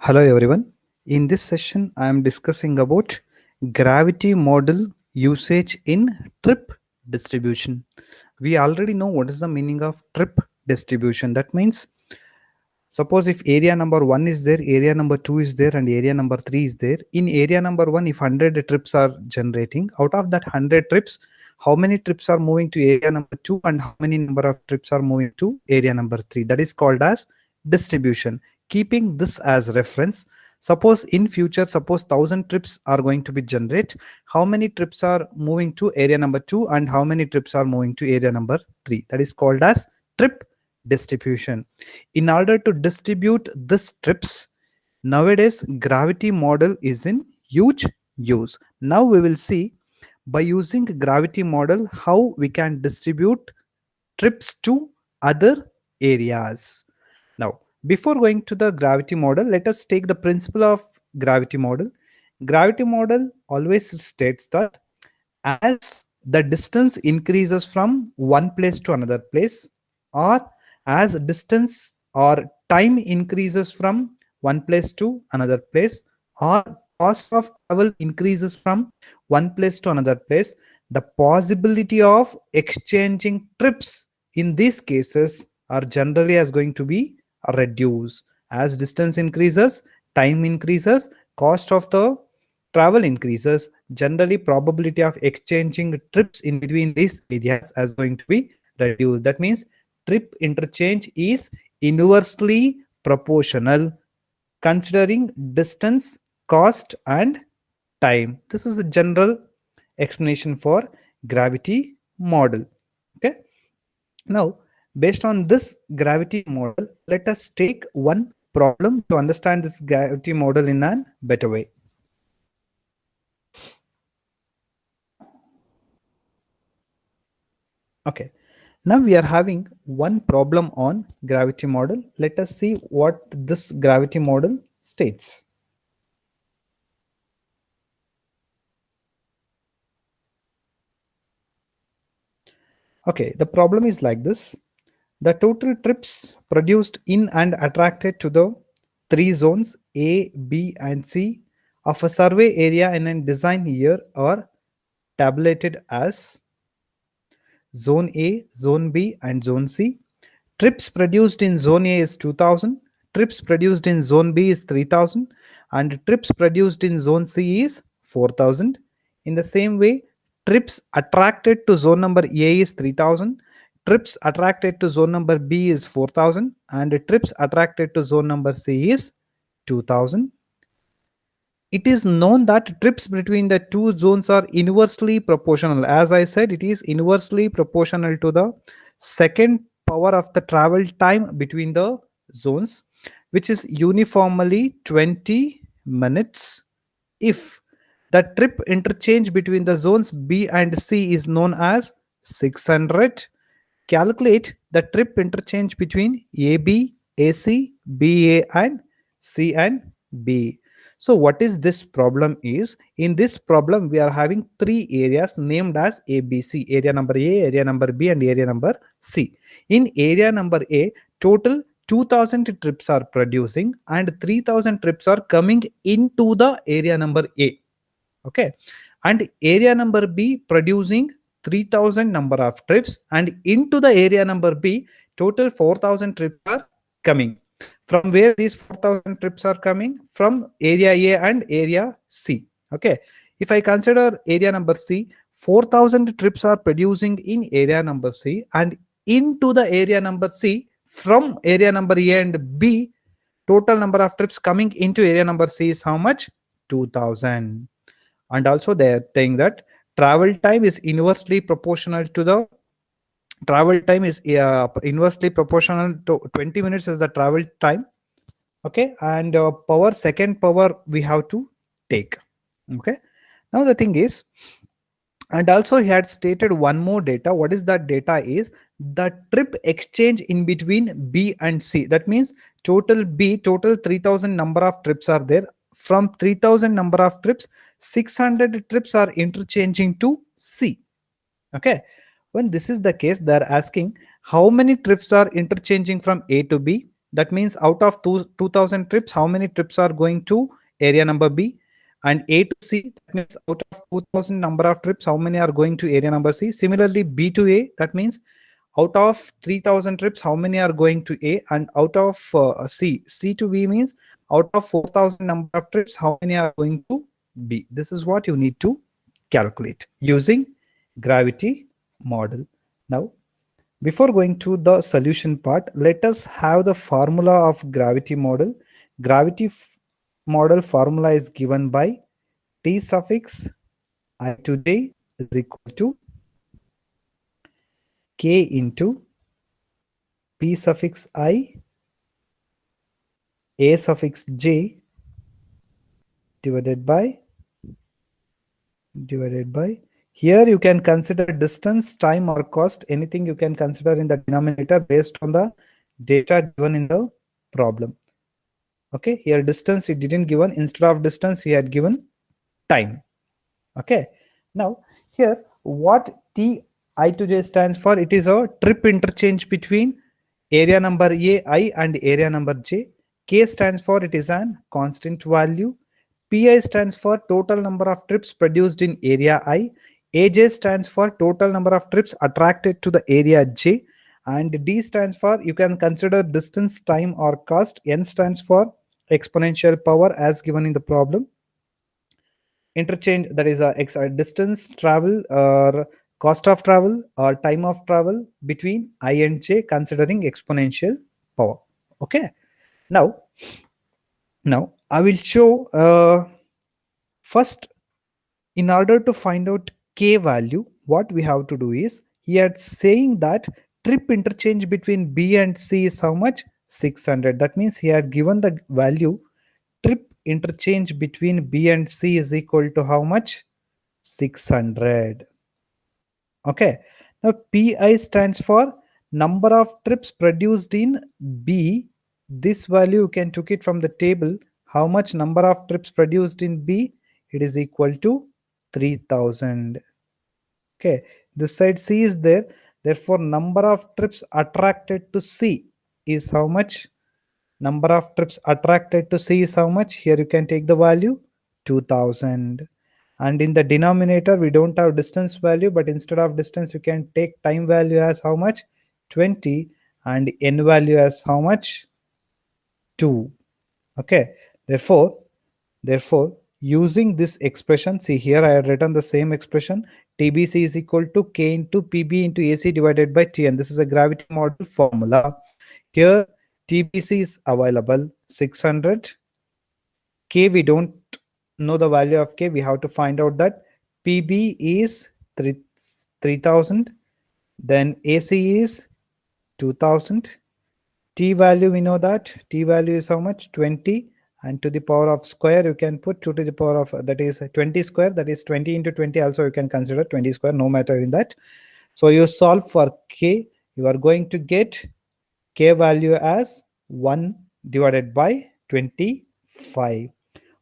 Hello everyone. In this session, I am discussing about gravity model usage in trip distribution. We already know what is the meaning of trip distribution. That means suppose if area number 1 is there, area number 2 is there, and area number 3 is there. In area number 1, if 100 trips are generating, out of that 100 trips, how many trips are moving to area number 2 and how many number of trips are moving to area number 3? That is called as distribution. Keeping this as reference, suppose in future, suppose 1000 trips are going to be generate, how many trips are moving to area number 2 and how many trips are moving to area number 3? That is called as trip distribution. In order to distribute these trips, nowadays gravity model is in huge use. Now we will see by using gravity model how we can distribute trips to other areas. Now, before going to the gravity model, let us take the principle of gravity model. Gravity model always states that as the distance increases from one place to another place, or as distance or time increases from one place to another place, or cost of travel increases from one place to another place, the possibility of exchanging trips in these cases are generally as going to be reduced. As distance increases, time increases, cost of the travel increases, generally probability of exchanging trips in between these areas is going to be reduced. That means trip interchange is inversely proportional considering distance, cost and time. This is the general explanation for gravity model. Okay, now based on this gravity model, let us take one problem to understand this gravity model in a better way. Okay, now we are having one problem on gravity model. Let us see what this gravity model states. Okay, the problem is like this. The total trips produced in and attracted to the three zones A, B and C of a survey area in a design year are tabulated as Zone A, Zone B and Zone C. Trips produced in Zone A is 2000, trips produced in Zone B is 3000 and trips produced in Zone C is 4000. In the same way, trips attracted to zone number A is 3000, trips attracted to zone number B is 4000 and trips attracted to zone number C is 2000. It is known that trips between the two zones are inversely proportional. As I said, it is inversely proportional to the second power of the travel time between the zones, which is uniformly 20 minutes. If the trip interchange between the zones B and C is known as 600, calculate the trip interchange between AB, AC, BA and C and B. So what is this problem is, in this problem we are having three areas named as ABC, area number A, area number B and area number C. In area number A, total 2000 trips are producing and 3000 trips are coming into the area number A. Okay, and area number B producing 3000 number of trips and into the area number B total 4000 trips are coming. From where these 4000 trips are coming? From area A and area C. Okay, if I consider area number C, 4000 trips are producing in area number C and into the area number C from area number A and B, total number of trips coming into area number C is how much? 2000. And also they are saying that travel time is inversely proportional to the inversely proportional to 20 minutes is the travel time. Okay, and power, second power we have to take. Okay, now the thing is, and also he had stated one more data. What is that data is the trip exchange in between B and C. That means total B, total 3000 number of trips are there. From 3000 number of trips, 600 trips are interchanging to C. Okay, when this is the case, they are asking how many trips are interchanging from A to B, That means out of 2000 trips, how many trips are going to area number B? And A to C, that means out of 2000 number of trips, how many are going to area number C? Similarly, B to A, that means out of 3000 trips, how many are going to A? And out of C to B means out of 4000 number of trips, how many are going to B? This is what you need to calculate using gravity model. Now, before going to the solution part, let us have the formula of gravity model. Gravity model formula is given by T suffix I to j is equal to K into P suffix I A suffix j divided by here you can consider distance, time or cost, anything you can consider in the denominator based on the data given in the problem. Okay, here distance he didn't given, instead of distance he had given time. Okay, now here what T I to j stands for, it is a trip interchange between area number A I and area number j. K stands for it is an constant value. Pi stands for total number of trips produced in area I. Aj stands for total number of trips attracted to the area j. And D stands for you can consider distance, time or cost. N stands for exponential power as given in the problem. Interchange, that is a distance travel or cost of travel or time of travel between I and j considering exponential power. Okay, now I will show first, in order to find out k value, what we have to do is, he had saying that trip interchange between B and C is how much? 600. That means he had given the value trip interchange between B and C is equal to how much? 600. Okay, now Pi stands for number of trips produced in B. This value you can took it from the table. How much number of trips produced in B? It is equal to 3000. Okay, this side C is there, therefore number of trips attracted to C is how much? Number of trips attracted to C is how much? Here you can take the value 2000. And in the denominator we don't have distance value, but instead of distance you can take time value as how much? 20. And n value as how much? 2. Okay, therefore using this expression, see here I have written the same expression, TBC is equal to K into PB into AC divided by T, and this is a gravity model formula. Here TBC is available 600. K we don't know the value of K, we have to find out that. PB is 3000, then AC is 2000. T value we know that T value is how much? 20, and to the power of square you can put 2 to the power of, that is 20 square, that is 20 into 20, also you can consider 20 square, no matter in that. So you solve for K, you are going to get K value as 1 divided by 25.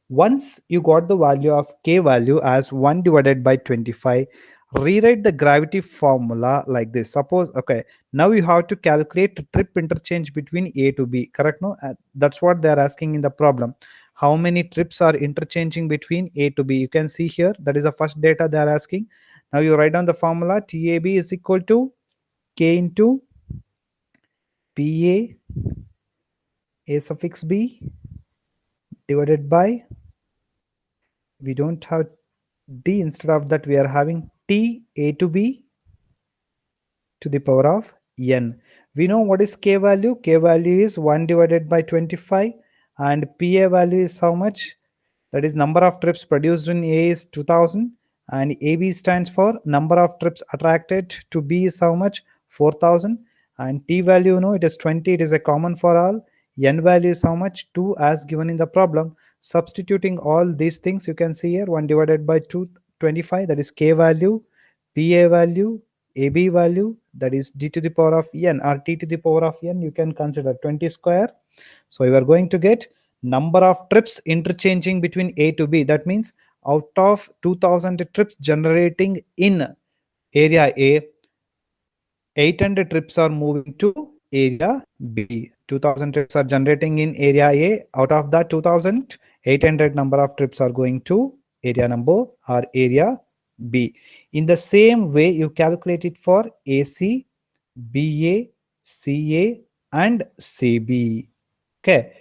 Once you got the value of K value as 1 divided by 25, rewrite the gravity formula like this. Suppose, okay, now you have to calculate trip interchange between A to B, correct? No, that's what they are asking in the problem. How many trips are interchanging between A to B? You can see here, that is the first data they are asking. Now you write down the formula. TAB is equal to K into PA A suffix B divided by, we don't have D, instead of that we are having T A to B to the power of n. We know what is K value. K value is 1 divided by 25, and PA value is how much? That is number of trips produced in A is 2000, and AB stands for number of trips attracted to B is how much? 4000. And T value, you know, it is 20, it is a common for all. N value is how much? 2 as given in the problem. Substituting all these things, you can see here 1 divided by 25, that is K value, PA value, AB value, that is D to the power of n or T to the power of n, you can consider 20 square. So you are going to get number of trips interchanging between A to B. That means out of 2000 trips generating in area A, 800 trips are moving to area B. 2000 trips are generating in area A. Out of that 2800 number of trips are going to area number or area B. In the same way, you calculate it for AC, BA, CA, and CB. Okay.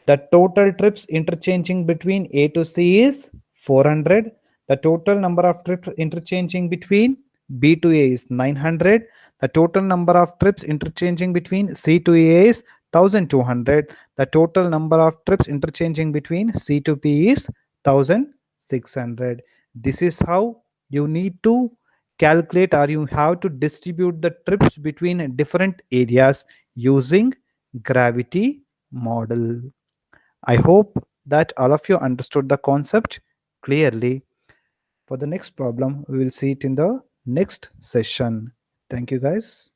The total trips interchanging between A to C is 400. The total number of trips interchanging between B to A is 900. The total number of trips interchanging between C to A is 1200. The total number of trips interchanging between C to P is 1600. This is how you need to calculate, or you have to distribute the trips between different areas using gravity model. I hope that all of you understood the concept clearly. For the next problem, we will see it in the next session. Thank you, guys.